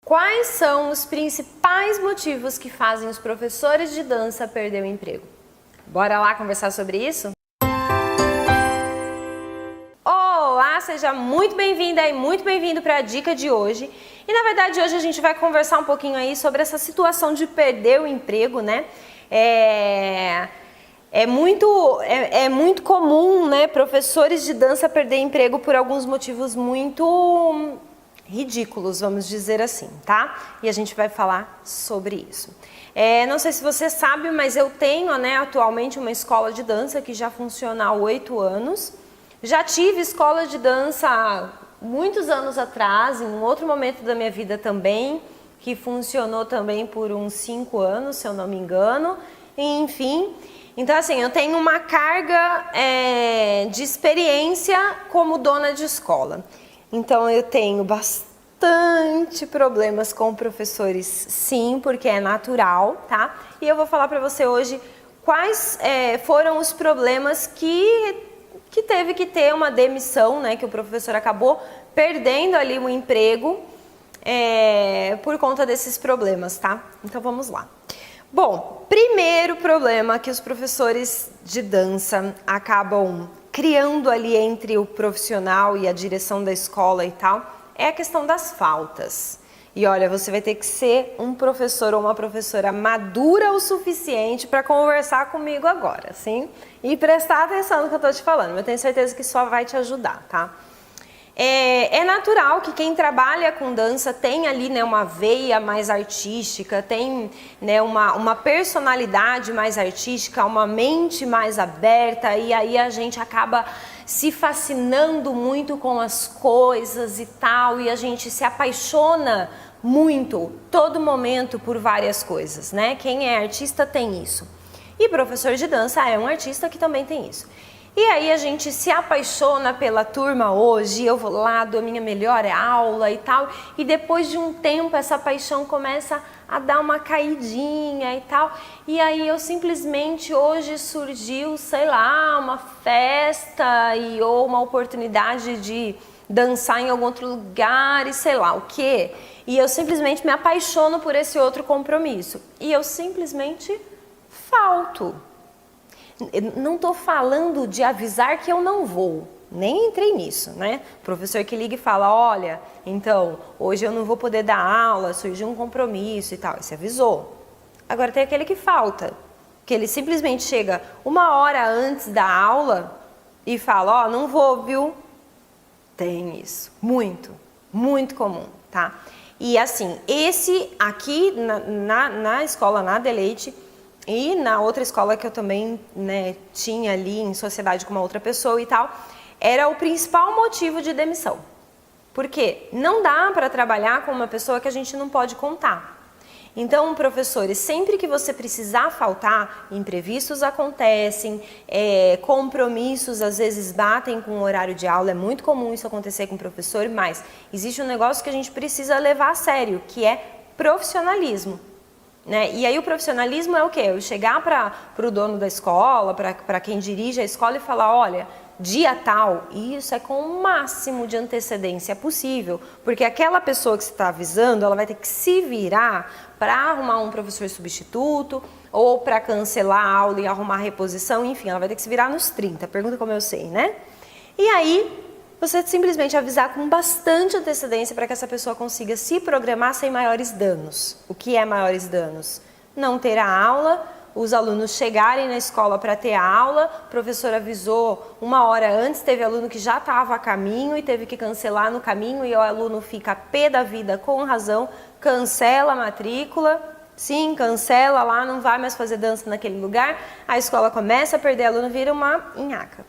Quais são os principais motivos que fazem os professores de dança perder o emprego? Bora lá conversar sobre isso? Olá, seja muito bem-vinda e muito bem-vindo para a dica de hoje. E na verdade hoje a gente vai conversar um pouquinho aí sobre essa situação de perder o emprego, né? É muito comum, né, professores de dança perder emprego por alguns motivos muito ridículos, vamos dizer assim, tá? E a gente vai falar sobre isso. Não sei se você sabe, mas eu tenho, né, atualmente uma escola de dança que já funciona há 8 anos. Já tive escola de dança há muitos anos atrás, em um outro momento da minha vida também, que funcionou também por uns 5 anos, se eu não me engano, enfim. Então assim, eu tenho uma carga de experiência como dona de escola. Então eu tenho bastante problemas com professores, sim, porque é natural, tá? E eu vou falar pra você hoje quais foram os problemas que teve que ter uma demissão, né? Que o professor acabou perdendo ali o emprego por conta desses problemas, tá? Então vamos lá. Bom, primeiro problema que os professores de dança acabam criando ali entre o profissional e a direção da escola e tal, é a questão das faltas. E olha, você vai ter que ser um professor ou uma professora madura o suficiente para conversar comigo agora, sim? E prestar atenção no que eu tô te falando, eu tenho certeza que só vai te ajudar, tá? É natural que quem trabalha com dança tem ali, né, uma veia mais artística, tem, né, uma personalidade mais artística, uma mente mais aberta, e aí a gente acaba se fascinando muito com as coisas e tal, e a gente se apaixona muito, todo momento, por várias coisas, né? Quem é artista tem isso. E professor de dança é um artista que também tem isso. E aí a gente se apaixona pela turma hoje, eu vou lá, dou a minha melhor aula e tal, e depois de um tempo essa paixão começa a dar uma caidinha e tal, e aí eu simplesmente hoje surgiu, sei lá, uma festa ou uma oportunidade de dançar em algum outro lugar e sei lá o quê, e eu simplesmente me apaixono por esse outro compromisso, e eu simplesmente falto. Não estou falando de avisar que eu não vou, nem entrei nisso, né? O professor que liga e fala, olha, então, hoje eu não vou poder dar aula, surgiu um compromisso e tal, e você avisou. Agora tem aquele que falta, que ele simplesmente chega 1 hora antes da aula e fala, ó, não vou, viu? Tem isso, muito comum, tá? E assim, esse aqui na escola, na Deleite, e na outra escola que eu também, né, tinha ali em sociedade com uma outra pessoa e tal, era o principal motivo de demissão. Porque não dá para trabalhar com uma pessoa que a gente não pode contar. Então, professores, sempre que você precisar faltar, imprevistos acontecem, compromissos às vezes batem com o horário de aula, é muito comum isso acontecer com o professor, mas existe um negócio que a gente precisa levar a sério, que é profissionalismo. Né? E aí o profissionalismo é o quê? Eu chegar para o dono da escola, para quem dirige a escola e falar, olha, dia tal, isso é com o máximo de antecedência possível, porque aquela pessoa que você está avisando, ela vai ter que se virar para arrumar um professor substituto ou para cancelar a aula e arrumar a reposição, enfim, ela vai ter que se virar nos 30, pergunta como eu sei, né? E aí você simplesmente avisar com bastante antecedência para que essa pessoa consiga se programar sem maiores danos. O que é maiores danos? Não ter a aula, os alunos chegarem na escola para ter a aula, o professor avisou 1 hora antes, teve aluno que já estava a caminho e teve que cancelar no caminho e o aluno fica pé da vida com razão, cancela a matrícula, sim, cancela lá, não vai mais fazer dança naquele lugar, a escola começa a perder aluno, vira uma nhaca,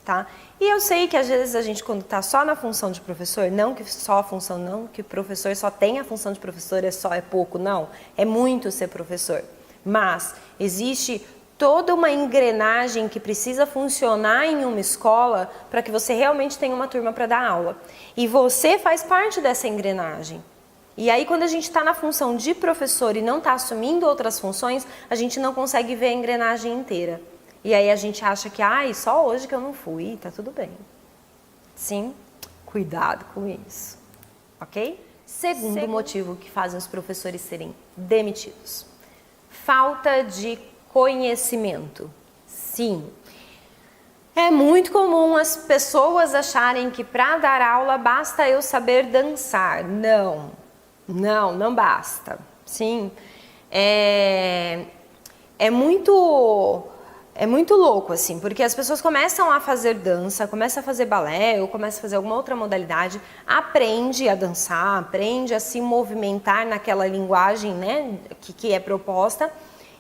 tá? E eu sei que às vezes a gente, quando está só na função de professor, não que só a função, não que o professor só tem a função de professor, é pouco, não. É muito ser professor. Mas existe toda uma engrenagem que precisa funcionar em uma escola para que você realmente tenha uma turma para dar aula. E você faz parte dessa engrenagem. E aí quando a gente está na função de professor e não está assumindo outras funções, a gente não consegue ver a engrenagem inteira. E aí a gente acha que, só hoje que eu não fui, tá tudo bem. Sim, cuidado com isso, ok? Segundo motivo que faz os professores serem demitidos: falta de conhecimento. Sim, é muito comum as pessoas acharem que para dar aula basta eu saber dançar. Não basta. Sim, é muito louco, assim, porque as pessoas começam a fazer dança, começam a fazer balé ou começam a fazer alguma outra modalidade, aprende a dançar, aprende a se movimentar naquela linguagem, né, que é proposta,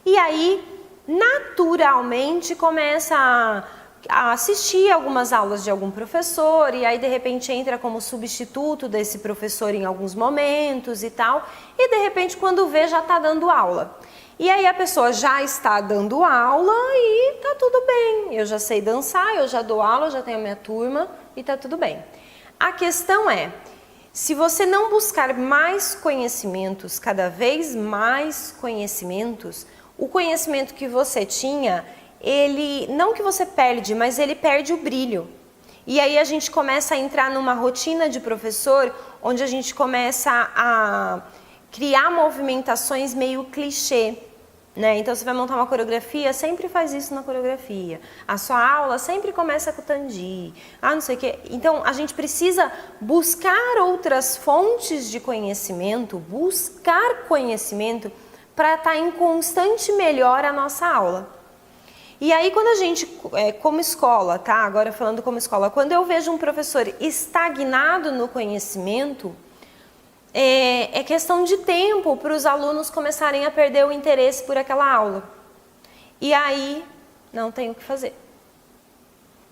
e aí naturalmente começa a assistir algumas aulas de algum professor, e aí de repente entra como substituto desse professor em alguns momentos e tal, e de repente quando vê já está dando aula. E aí a pessoa já está dando aula e tá tudo bem, eu já sei dançar, eu já dou aula, já tenho a minha turma e tá tudo bem. A questão é, se você não buscar mais conhecimentos, cada vez mais conhecimentos, o conhecimento que você tinha, ele, não que você perde, mas ele perde o brilho. E aí a gente começa a entrar numa rotina de professor, onde a gente começa a criar movimentações meio clichê, né? Então você vai montar uma coreografia, sempre faz isso na coreografia. A sua aula sempre começa com o tandi, não sei o quê. Então a gente precisa buscar outras fontes de conhecimento, buscar conhecimento para estar em constante melhora a nossa aula. E aí quando a gente, como escola, tá? Agora falando como escola, quando eu vejo um professor estagnado no conhecimento, é questão de tempo para os alunos começarem a perder o interesse por aquela aula. E aí não tem o que fazer.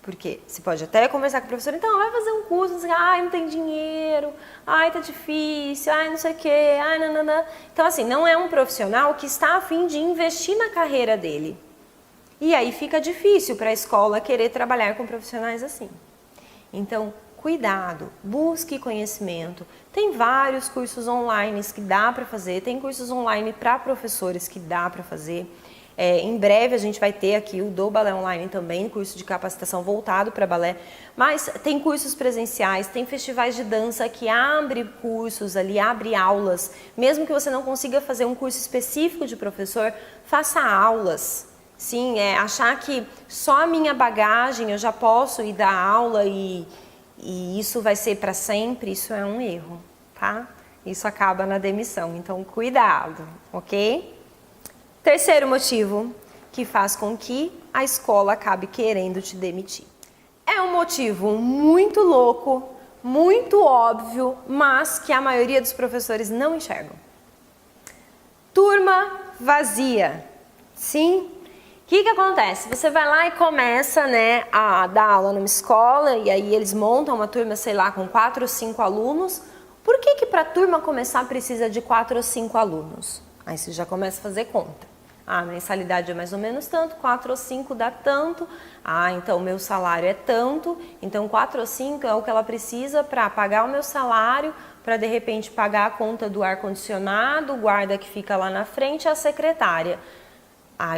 Porque você pode até conversar com o professor, então vai fazer um curso, não tem dinheiro, tá difícil, não sei o quê, nananã. Então assim, não é um profissional que está a fim de investir na carreira dele. E aí fica difícil para a escola querer trabalhar com profissionais assim. Então, cuidado, busque conhecimento. Tem vários cursos online que dá para fazer, tem cursos online para professores que dá para fazer. Em breve a gente vai ter aqui o do Balé Online também, curso de capacitação voltado para balé. Mas tem cursos presenciais, tem festivais de dança que abre cursos ali, abre aulas. Mesmo que você não consiga fazer um curso específico de professor, faça aulas. Sim, achar que só a minha bagagem eu já posso ir dar aula e isso vai ser para sempre, isso é um erro, tá? Isso acaba na demissão, então cuidado, ok? Terceiro motivo que faz com que a escola acabe querendo te demitir. É um motivo muito louco, muito óbvio, mas que a maioria dos professores não enxergam. Turma vazia, sim? O que acontece? Você vai lá e começa, né, a dar aula numa escola e aí eles montam uma turma, sei lá, com 4 ou 5 alunos. Por que para a turma começar precisa de 4 ou 5 alunos? Aí você já começa a fazer conta. A mensalidade é mais ou menos tanto, 4 ou 5 dá tanto. Então o meu salário é tanto, então 4 ou 5 é o que ela precisa para pagar o meu salário, para de repente pagar a conta do ar-condicionado, o guarda que fica lá na frente e a secretária.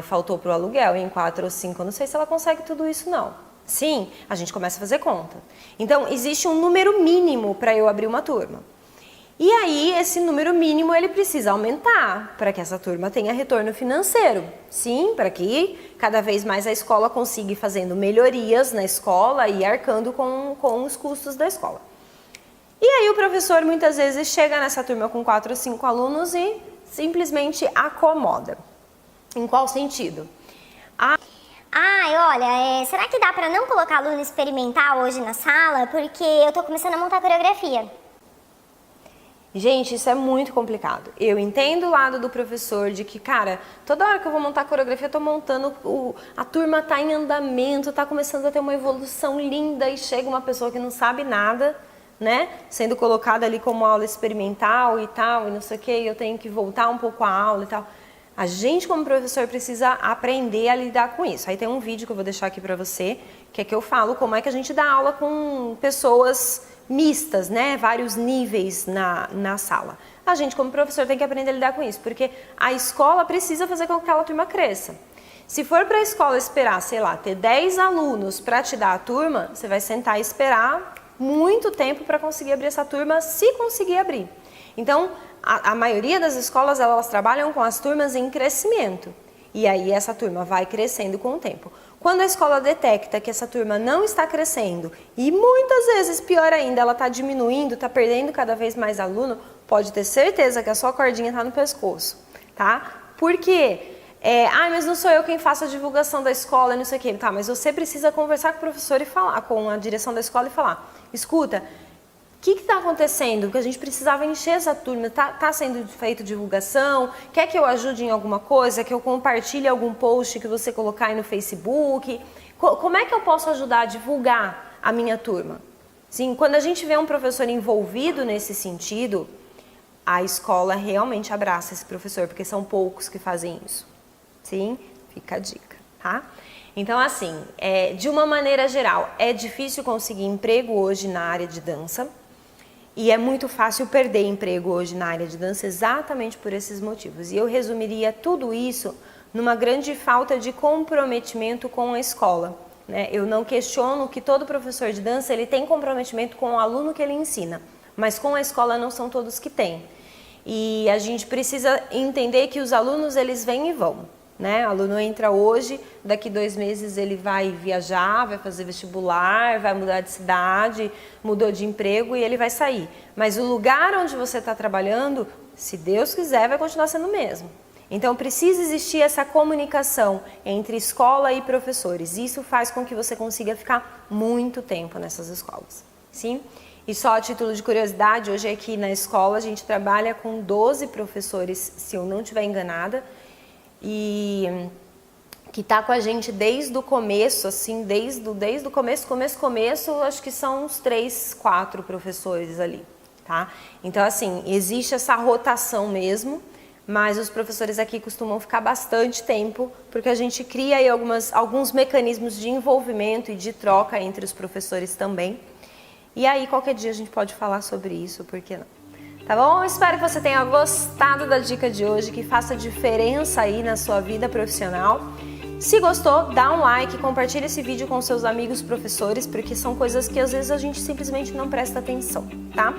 Faltou para o aluguel, em 4 ou 5, eu não sei se ela consegue tudo isso não. Sim, a gente começa a fazer conta. Então, existe um número mínimo para eu abrir uma turma. E aí, esse número mínimo, ele precisa aumentar para que essa turma tenha retorno financeiro. Sim, para que cada vez mais a escola consiga ir fazendo melhorias na escola e arcando com os custos da escola. E aí, o professor, muitas vezes, chega nessa turma com 4 ou 5 alunos e simplesmente acomoda. Em qual sentido? Olha, será que dá pra não colocar aluno experimental hoje na sala? Porque eu tô começando a montar coreografia. Gente, isso é muito complicado. Eu entendo o lado do professor de que, cara, toda hora que eu vou montar coreografia, eu tô montando, a turma tá em andamento, tá começando a ter uma evolução linda e chega uma pessoa que não sabe nada, né? Sendo colocada ali como aula experimental e tal, e não sei o que, e eu tenho que voltar um pouco a aula e tal. A gente, como professor, precisa aprender a lidar com isso. Aí tem um vídeo que eu vou deixar aqui pra você, que é que eu falo como é que a gente dá aula com pessoas mistas, né? Vários níveis na sala. A gente, como professor, tem que aprender a lidar com isso, porque a escola precisa fazer com que aquela turma cresça. Se for para a escola esperar, sei lá, ter 10 alunos para te dar a turma, você vai sentar e esperar muito tempo para conseguir abrir essa turma, se conseguir abrir. Então, a maioria das escolas, elas trabalham com as turmas em crescimento. E aí essa turma vai crescendo com o tempo. Quando a escola detecta que essa turma não está crescendo e muitas vezes, pior ainda, ela está diminuindo, está perdendo cada vez mais aluno, pode ter certeza que a sua cordinha está no pescoço, tá? Por quê? Mas não sou eu quem faço a divulgação da escola, não sei o quê. Tá, mas você precisa conversar com o professor e falar, com a direção da escola e falar, escuta, o que está acontecendo? Porque a gente precisava encher essa turma, tá sendo feita divulgação, quer que eu ajude em alguma coisa, que eu compartilhe algum post que você colocar aí no Facebook? Como é que eu posso ajudar a divulgar a minha turma? Sim, quando a gente vê um professor envolvido nesse sentido, a escola realmente abraça esse professor, porque são poucos que fazem isso. Sim, fica a dica, tá? Então, assim, de uma maneira geral, é difícil conseguir emprego hoje na área de dança e é muito fácil perder emprego hoje na área de dança exatamente por esses motivos. E eu resumiria tudo isso numa grande falta de comprometimento com a escola, né? Eu não questiono que todo professor de dança ele tem comprometimento com o aluno que ele ensina, mas com a escola não são todos que têm. E a gente precisa entender que os alunos eles vêm e vão. Né? O aluno entra hoje, daqui 2 meses ele vai viajar, vai fazer vestibular, vai mudar de cidade, mudou de emprego e ele vai sair. Mas o lugar onde você está trabalhando, se Deus quiser, vai continuar sendo o mesmo. Então precisa existir essa comunicação entre escola e professores. Isso faz com que você consiga ficar muito tempo nessas escolas. Sim? E só a título de curiosidade, hoje aqui na escola a gente trabalha com 12 professores, se eu não estiver enganada, e que está com a gente desde o começo, assim, desde o começo, acho que são uns 3, 4 professores ali, tá? Então, assim, existe essa rotação mesmo, mas os professores aqui costumam ficar bastante tempo, porque a gente cria aí alguns mecanismos de envolvimento e de troca entre os professores também. E aí, qualquer dia a gente pode falar sobre isso, por que não? Tá bom? Espero que você tenha gostado da dica de hoje, que faça diferença aí na sua vida profissional. Se gostou, dá um like, compartilha esse vídeo com seus amigos professores, porque são coisas que às vezes a gente simplesmente não presta atenção, tá?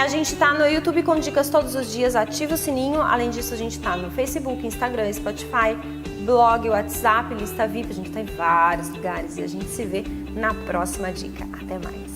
A gente tá no YouTube com dicas todos os dias, ativa o sininho. Além disso, a gente tá no Facebook, Instagram, Spotify, blog, WhatsApp, lista VIP. A gente tá em vários lugares e a gente se vê na próxima dica. Até mais!